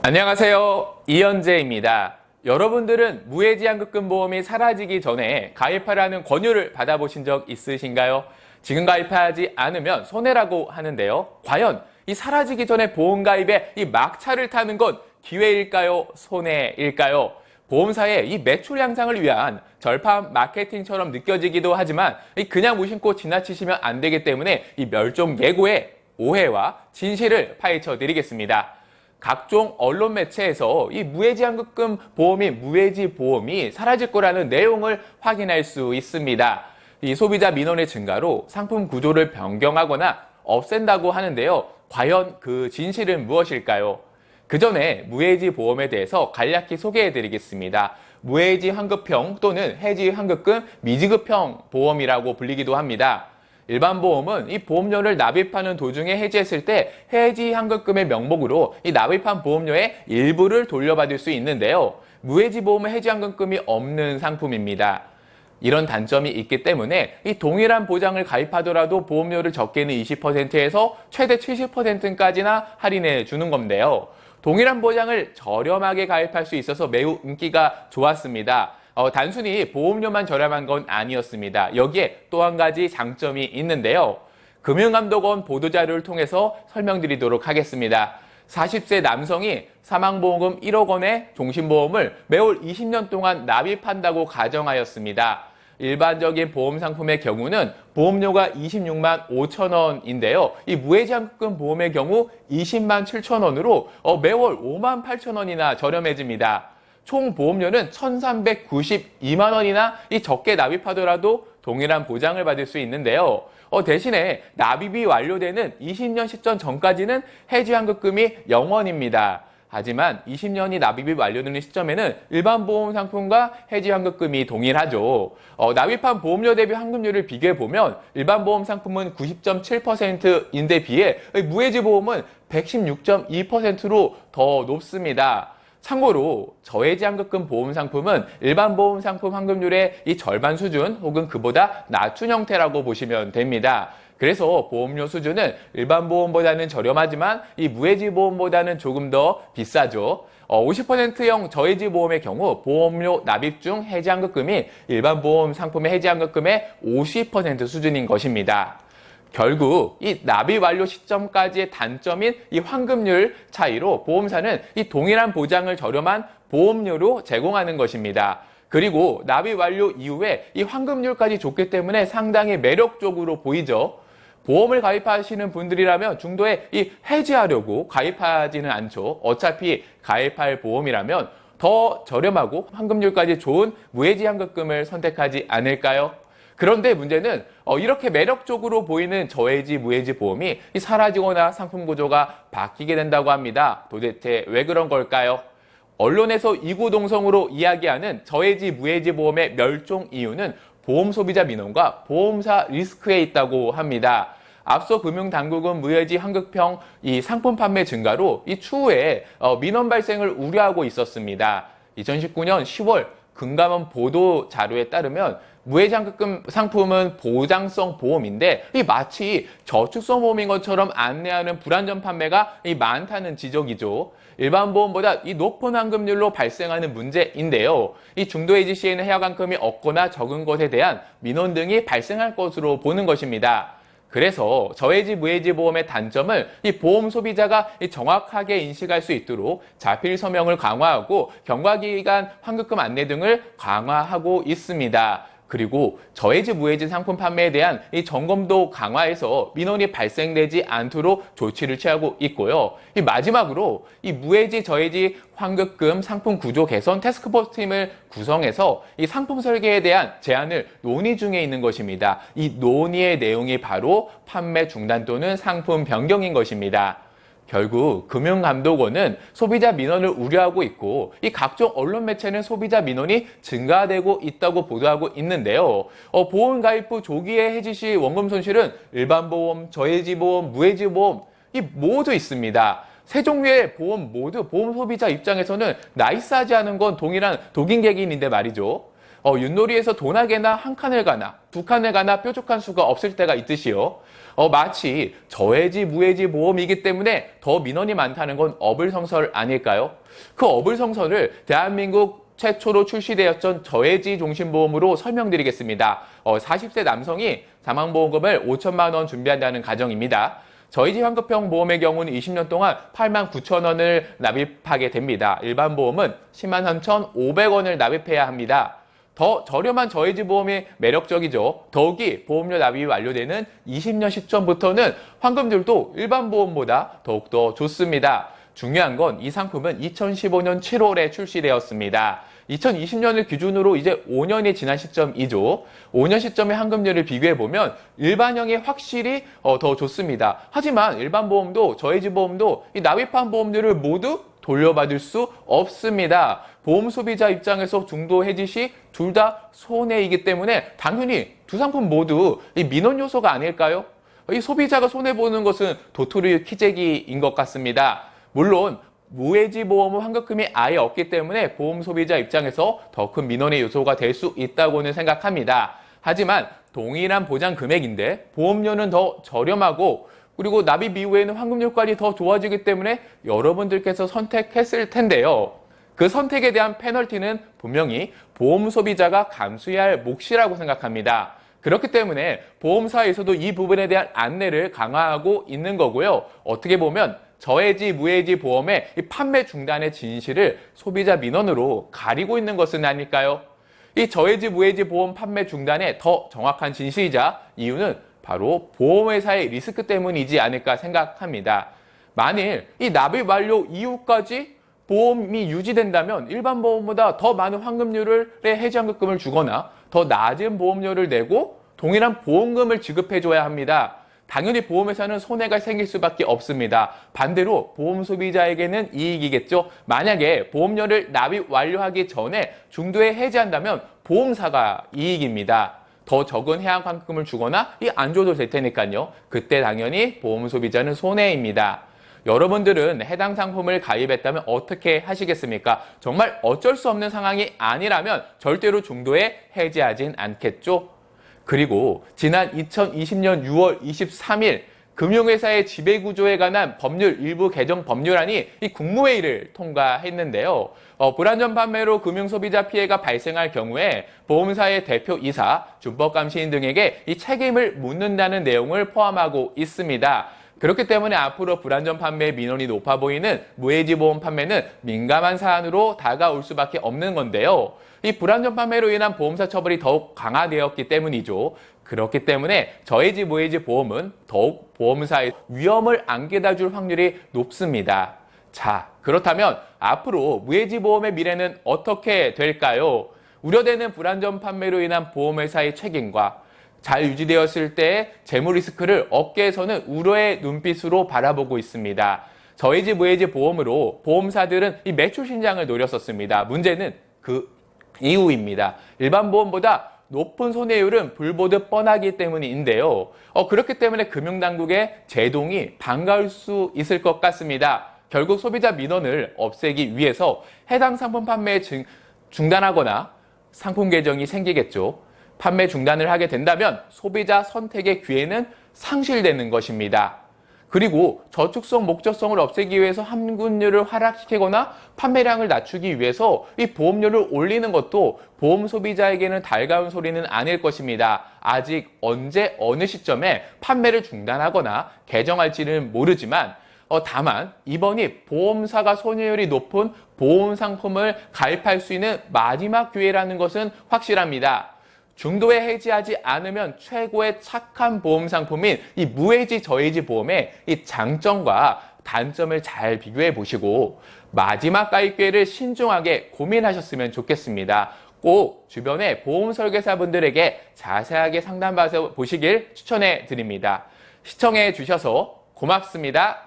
안녕하세요. 이현재입니다. 여러분들은 무해지환급금 보험이 사라지기 전에 가입하라는 권유를 받아보신 적 있으신가요? 지금 가입하지 않으면 손해라고 하는데요. 과연 이 사라지기 전에 보험 가입에 이 막차를 타는 건 기회일까요? 손해일까요? 보험사의 이 매출 향상을 위한 절판 마케팅처럼 느껴지기도 하지만 그냥 무심코 지나치시면 안 되기 때문에 이 멸종 예고의 오해와 진실을 파헤쳐 드리겠습니다. 각종 언론 매체에서 이 무해지환급금 보험이 무해지 보험이 사라질 거라는 내용을 확인할 수 있습니다. 이 소비자 민원의 증가로 상품 구조를 변경하거나 없앤다고 하는데요. 과연 그 진실은 무엇일까요? 그 전에 무해지 보험에 대해서 간략히 소개해 드리겠습니다. 무해지 환급형 또는 해지 환급금 미지급형 보험이라고 불리기도 합니다. 일반 보험은 이 보험료를 납입하는 도중에 해지했을 때 해지 환급금의 명목으로 이 납입한 보험료의 일부를 돌려받을 수 있는데요. 무해지 보험은 해지 환급금이 없는 상품입니다. 이런 단점이 있기 때문에 이 동일한 보장을 가입하더라도 보험료를 적게는 20%에서 최대 70%까지나 할인해 주는 건데요. 동일한 보장을 저렴하게 가입할 수 있어서 매우 인기가 좋았습니다. 단순히 보험료만 저렴한 건 아니었습니다. 여기에 또 한 가지 장점이 있는데요. 금융감독원 보도자료를 통해서 설명드리도록 하겠습니다. 40세 남성이 사망보험금 1억 원의 종신보험을 매월 20년 동안 납입한다고 가정하였습니다. 일반적인 보험 상품의 경우는 보험료가 26만 5천 원인데요. 이 무해지환급금 보험의 경우 20만 7천 원으로 매월 5만 8천 원이나 저렴해집니다. 총 보험료는 1,392만 원이나 적게 납입하더라도 동일한 보장을 받을 수 있는데요. 대신에 납입이 완료되는 20년 시점 전까지는 해지환급금이 0원입니다. 하지만 20년이 납입이 완료되는 시점에는 일반 보험 상품과 해지환급금이 동일하죠. 납입한 보험료 대비 환급률을 비교해보면 일반 보험 상품은 90.7%인데 비해 무해지 보험은 116.2%로 더 높습니다. 참고로 저해지환급금 보험 상품은 일반 보험 상품 환급률의 이 절반 수준 혹은 그보다 낮춘 형태라고 보시면 됩니다. 그래서 보험료 수준은 일반 보험보다는 저렴하지만 이 무해지 보험보다는 조금 더 비싸죠. 50%형 저해지 보험의 경우 보험료 납입 중 해지환급금이 일반 보험 상품의 해지환급금의 50% 수준인 것입니다. 결국 이 납입 완료 시점까지의 단점인 이 환급률 차이로 보험사는 이 동일한 보장을 저렴한 보험료로 제공하는 것입니다. 그리고 납입 완료 이후에 이 환급률까지 좋기 때문에 상당히 매력적으로 보이죠. 보험을 가입하시는 분들이라면 중도에 이 해지하려고 가입하지는 않죠. 어차피 가입할 보험이라면 더 저렴하고 환급률까지 좋은 무해지환급금을 선택하지 않을까요? 그런데 문제는 이렇게 매력적으로 보이는 저해지 무해지 보험이 사라지거나 상품 구조가 바뀌게 된다고 합니다. 도대체 왜 그런 걸까요? 언론에서 이구동성으로 이야기하는 저해지 무해지 보험의 멸종 이유는 보험 소비자 민원과 보험사 리스크에 있다고 합니다. 앞서 금융당국은 무해지 환급형 이 상품 판매 증가로 이 추후에 민원 발생을 우려하고 있었습니다. 2019년 10월 금감원 보도 자료에 따르면 무해지환급금 상품은 보장성 보험인데 마치 저축성 보험인 것처럼 안내하는 불안전 판매가 많다는 지적이죠. 일반 보험보다 높은 환급률로 발생하는 문제인데요. 이 중도해지 시에는 해약환급이 없거나 적은 것에 대한 민원 등이 발생할 것으로 보는 것입니다. 그래서 저해지 무해지 보험의 단점을 이 보험 소비자가 정확하게 인식할 수 있도록 자필 서명을 강화하고 경과기간 환급금 안내 등을 강화하고 있습니다. 그리고 저해지 무해지 상품 판매에 대한 이 점검도 강화해서 민원이 발생되지 않도록 조치를 취하고 있고요. 마지막으로 이 무해지 저해지 환급금 상품 구조 개선 태스크포스 팀을 구성해서 이 상품 설계에 대한 제안을 논의 중에 있는 것입니다. 이 논의의 내용이 바로 판매 중단 또는 상품 변경인 것입니다. 결국 금융감독원은 소비자 민원을 우려하고 있고 이 각종 언론 매체는 소비자 민원이 증가되고 있다고 보도하고 있는데요. 보험 가입 후 조기에 해지 시 원금 손실은 일반 보험, 저해지 보험, 무해지 보험 모두 있습니다. 세 종류의 보험 모두 보험 소비자 입장에서는 나이스하지 않은 건 동일한 독인객인인데 말이죠. 윷놀이에서 도나개나 한 칸을 가나 두 칸을 가나 뾰족한 수가 없을 때가 있듯이요. 마치 저해지 무해지 보험이기 때문에 더 민원이 많다는 건 어불성설 아닐까요? 그 어불성설을 대한민국 최초로 출시되었던 저해지 종신보험으로 설명드리겠습니다. 40세 남성이 사망보험금을 5천만 원 준비한다는 가정입니다. 저해지 환급형 보험의 경우는 20년 동안 8만 9천 원을 납입하게 됩니다. 일반 보험은 10만 3,500원을 납입해야 합니다. 더 저렴한 저해지 보험이 매력적이죠. 더욱이 보험료 납입이 완료되는 20년 시점부터는 환급률도 일반 보험보다 더욱더 좋습니다. 중요한 건 이 상품은 2015년 7월에 출시되었습니다. 2020년을 기준으로 이제 5년이 지난 시점이죠. 5년 시점의 환급률을 비교해보면 일반형이 확실히 더 좋습니다. 하지만 일반 보험도 저해지 보험도 이 납입한 보험료를 모두 돌려받을 수 없습니다. 보험 소비자 입장에서 중도 해지 시 둘 다 손해이기 때문에 당연히 두 상품 모두 이 민원 요소가 아닐까요? 이 소비자가 손해보는 것은 도토리 키재기인 것 같습니다. 물론 무해지 보험은 환급금이 아예 없기 때문에 보험 소비자 입장에서 더 큰 민원의 요소가 될 수 있다고는 생각합니다. 하지만 동일한 보장 금액인데 보험료는 더 저렴하고 그리고 납입 이후에는 환급률까지 더 좋아지기 때문에 여러분들께서 선택했을 텐데요. 그 선택에 대한 페널티는 분명히 보험 소비자가 감수해야 할 몫이라고 생각합니다. 그렇기 때문에 보험사에서도 이 부분에 대한 안내를 강화하고 있는 거고요. 어떻게 보면 저해지, 무해지 보험의 이 판매 중단의 진실을 소비자 민원으로 가리고 있는 것은 아닐까요? 이 저해지, 무해지 보험 판매 중단의 더 정확한 진실이자 이유는 바로 보험회사의 리스크 때문이지 않을까 생각합니다. 만일 이 납입 완료 이후까지 보험이 유지된다면 일반 보험보다 더 많은 환급률의 해지환급금을 주거나 더 낮은 보험료를 내고 동일한 보험금을 지급해줘야 합니다. 당연히 보험회사는 손해가 생길 수밖에 없습니다. 반대로 보험 소비자에게는 이익이겠죠. 만약에 보험료를 납입 완료하기 전에 중도에 해지한다면 보험사가 이익입니다. 더 적은 해약환급금을 주거나 안 줘도 될 테니까요. 그때 당연히 보험 소비자는 손해입니다. 여러분들은 해당 상품을 가입했다면 어떻게 하시겠습니까? 정말 어쩔 수 없는 상황이 아니라면 절대로 중도에 해지하진 않겠죠? 그리고 지난 2020년 6월 23일 금융회사의 지배구조에 관한 법률 일부 개정 법률안이 이 국무회의를 통과했는데요. 불안전 판매로 금융소비자 피해가 발생할 경우에 보험사의 대표이사, 준법감시인 등에게 이 책임을 묻는다는 내용을 포함하고 있습니다. 그렇기 때문에 앞으로 불안전 판매 민원이 높아 보이는 무해지 보험 판매는 민감한 사안으로 다가올 수밖에 없는 건데요. 이 불안전 판매로 인한 보험사 처벌이 더욱 강화되었기 때문이죠. 그렇기 때문에 저해지 무해지 보험은 더욱 보험사의 위험을 안겨다 줄 확률이 높습니다. 자, 그렇다면 앞으로 무해지 보험의 미래는 어떻게 될까요? 우려되는 불안전 판매로 인한 보험회사의 책임과 잘 유지되었을 때의 재무 리스크를 업계에서는 우려의 눈빛으로 바라보고 있습니다. 저해지 무해지 보험으로 보험사들은 이 매출 신장을 노렸었습니다. 문제는 그 이유입니다. 일반 보험보다 높은 손해율은 불보듯 뻔하기 때문인데요. 그렇기 때문에 금융당국의 제동이 반가울 수 있을 것 같습니다. 결국 소비자 민원을 없애기 위해서 해당 상품 판매 중단하거나 상품 개정이 생기겠죠. 판매 중단을 하게 된다면 소비자 선택의 기회는 상실되는 것입니다. 그리고 저축성 목적성을 없애기 위해서 환급률을 하락시키거나 판매량을 낮추기 위해서 이 보험료를 올리는 것도 보험 소비자에게는 달가운 소리는 아닐 것입니다. 아직 언제 어느 시점에 판매를 중단하거나 개정할지는 모르지만 다만 이번이 보험사가 손해율이 높은 보험 상품을 가입할 수 있는 마지막 기회라는 것은 확실합니다. 중도에 해지하지 않으면 최고의 착한 보험 상품인 이 무해지 저해지 보험의 이 장점과 단점을 잘 비교해 보시고 마지막 가입 기회를 신중하게 고민하셨으면 좋겠습니다. 꼭 주변의 보험 설계사분들에게 자세하게 상담받아 보시길 추천해 드립니다. 시청해 주셔서 고맙습니다.